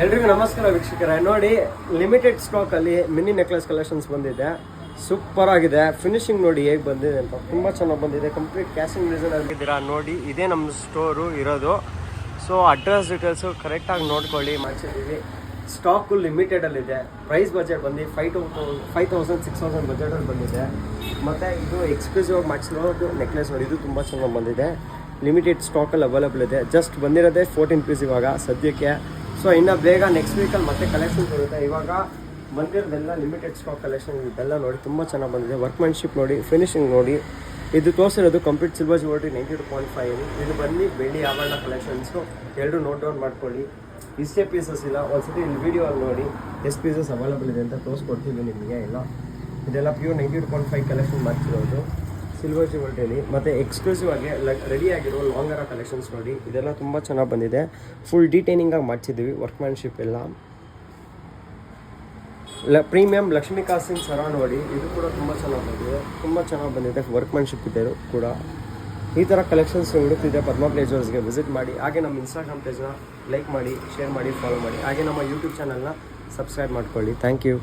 ಎಲ್ರಿಗೂ ನಮಸ್ಕಾರ ವೀಕ್ಷಕರೇ. ನೋಡಿ, ಲಿಮಿಟೆಡ್ ಸ್ಟಾಕಲ್ಲಿ ಮಿನಿ ನೆಕ್ಲೆಸ್ ಕಲೆಕ್ಷನ್ಸ್ ಬಂದಿದೆ. ಸೂಪರ್ ಆಗಿದೆ. ಫಿನಿಶಿಂಗ್ ನೋಡಿ ಹೇಗೆ ಬಂದಿದೆ ಅಂತ, ತುಂಬ ಚೆನ್ನಾಗಿ ಬಂದಿದೆ. ಕಂಪ್ಲೀಟ್ ಕ್ಯಾಶಿಂಗ್ ಡಿಸೈನ್ ಆಗಿದ್ದೀರಾ ನೋಡಿ. ಇದೇ ನಮ್ಮ ಸ್ಟೋರು ಇರೋದು. ಸೊ ಅಡ್ರೆಸ್ ಡೀಟೇಲ್ಸು ಕರೆಕ್ಟಾಗಿ ನೋಡ್ಕೊಳ್ಳಿ. ಮಾಡಿಸಿದ್ದೀವಿ. ಸ್ಟಾಕು ಲಿಮಿಟೆಡಲ್ಲಿದೆ. ಪ್ರೈಸ್ ಬಜೆಟ್ ಬಂದು 5,000-6,000 ಬಜೆಟಲ್ಲಿ ಬಂದಿದೆ. ಮತ್ತು ಇದು ಎಕ್ಸ್ಕ್ಲೂಸಿವ್ ಆಗಿ ಮಾಡಿಸಿರೋದು ನೆಕ್ಲೆಸ್ ನೋಡಿ. ಇದು ತುಂಬ ಚೆನ್ನಾಗಿ ಬಂದಿದೆ. ಲಿಮಿಟೆಡ್ ಸ್ಟಾಕಲ್ಲಿ ಅವೈಲೇಬಲ್ ಇದೆ. ಜಸ್ಟ್ ಬಂದಿರೋದೇ 14 ಪೀಸ್ ಇವಾಗ ಸದ್ಯಕ್ಕೆ. ಸೊ ಇನ್ನು ಬೇಗ ನೆಕ್ಸ್ಟ್ ವೀಕಲ್ಲಿ ಮತ್ತೆ ಕಲೆಕ್ಷನ್ಸ್ ಬರುತ್ತೆ. ಇವಾಗ ಬಂದಿರೋದೆಲ್ಲ ಲಿಮಿಟೆಡ್ ಸ್ಟಾಕ್ ಕಲೆಕ್ಷನ್. ಇದೆಲ್ಲ ನೋಡಿ ತುಂಬ ಚೆನ್ನಾಗಿ ಬಂದಿದೆ. ವರ್ಕ್ಮ್ಯಾನ್ಶಿಪ್ ನೋಡಿ, ಫಿನಿಶಿಂಗ್ ನೋಡಿ. ಇದು ತೋರಿಸಿರೋದು ಕಂಪ್ಲೀಟ್ ಸಿಲ್ವರ್ ಜ್ಯುವೆಲ್ರಿ 92.5. ಇದು ಬಂದು ಬೆಳ್ಳಿ ಆಭರಣ ಕಲೆಕ್ಷನ್ಸು. ಎರಡು ನೋಟ್ ಡೌನ್ ಮಾಡ್ಕೊಳ್ಳಿ. ಇಷ್ಟೇ ಪೀಸಸ್ ಇಲ್ಲ, ಒಂದ್ಸತಿ ಇಲ್ಲಿ ವೀಡಿಯೋ ಅಲ್ಲಿ ನೋಡಿ ಎಷ್ಟು ಪೀಸಸ್ ಅವೈಲೇಬಲ್ ಇದೆ ಅಂತ ತೋರಿಸ್ಕೊಡ್ತೀವಿ ನಿಮಗೆ. ಎಲ್ಲ ಇದೆಲ್ಲ ಪ್ಯೂರ್ 92.5 ಕಲೆಕ್ಷನ್ ಮಾಡ್ತಿರೋದು ಸಿಲ್ವರ್ ಜ್ಯುವೆಲ್ರಿಲಿ. ಮತ್ತು ಎಕ್ಸ್ಕ್ಲೂಸಿವ್ ಆಗಿ ರೆಡಿ ಆಗಿರೋ ಲಾಂಗರ ಕಲೆಕ್ಷನ್ಸ್ ನೋಡಿ. ಇದೆಲ್ಲ ತುಂಬ ಚೆನ್ನಾಗಿ ಬಂದಿದೆ. ಫುಲ್ ಡೀಟೈನಿಂಗಾಗಿ ಮಾಡಿಸಿದ್ದೀವಿ. ವರ್ಕ್ಮ್ಯಾನ್ಶಿಪ್ ಎಲ್ಲ ಪ್ರೀಮಿಯಂ ಲಕ್ಷ್ಮೀ ಕಾಸಿಂಗ್ ಸರ ನೋಡಿ. ಇದು ಕೂಡ ತುಂಬ ಚೆನ್ನಾಗಿ ಬಂದಿದೆ. ತುಂಬ ಚೆನ್ನಾಗಿ ಬಂದಿದೆ. ವರ್ಕ್ಮ್ಯಾನ್ಶಿಪ್ ಇದೆ ಕೂಡ. ಈ ಥರ ಕಲೆಕ್ಷನ್ಸ್ ಹುಡುಕ್ತಿದೆ ಪದ್ಮ ಪ್ಲೇಜರ್ಸ್ಗೆ ವಿಸಿಟ್ ಮಾಡಿ. ಹಾಗೆ ನಮ್ಮ ಇನ್ಸ್ಟಾಗ್ರಾಮ್ ಪೇಜ್ನ ಲೈಕ್ ಮಾಡಿ, ಶೇರ್ ಮಾಡಿ, ಫಾಲೋ ಮಾಡಿ. ಹಾಗೆ ನಮ್ಮ ಯೂಟ್ಯೂಬ್ ಚಾನಲ್ನ ಸಬ್ಸ್ಕ್ರೈಬ್ ಮಾಡ್ಕೊಳ್ಳಿ. Thank you.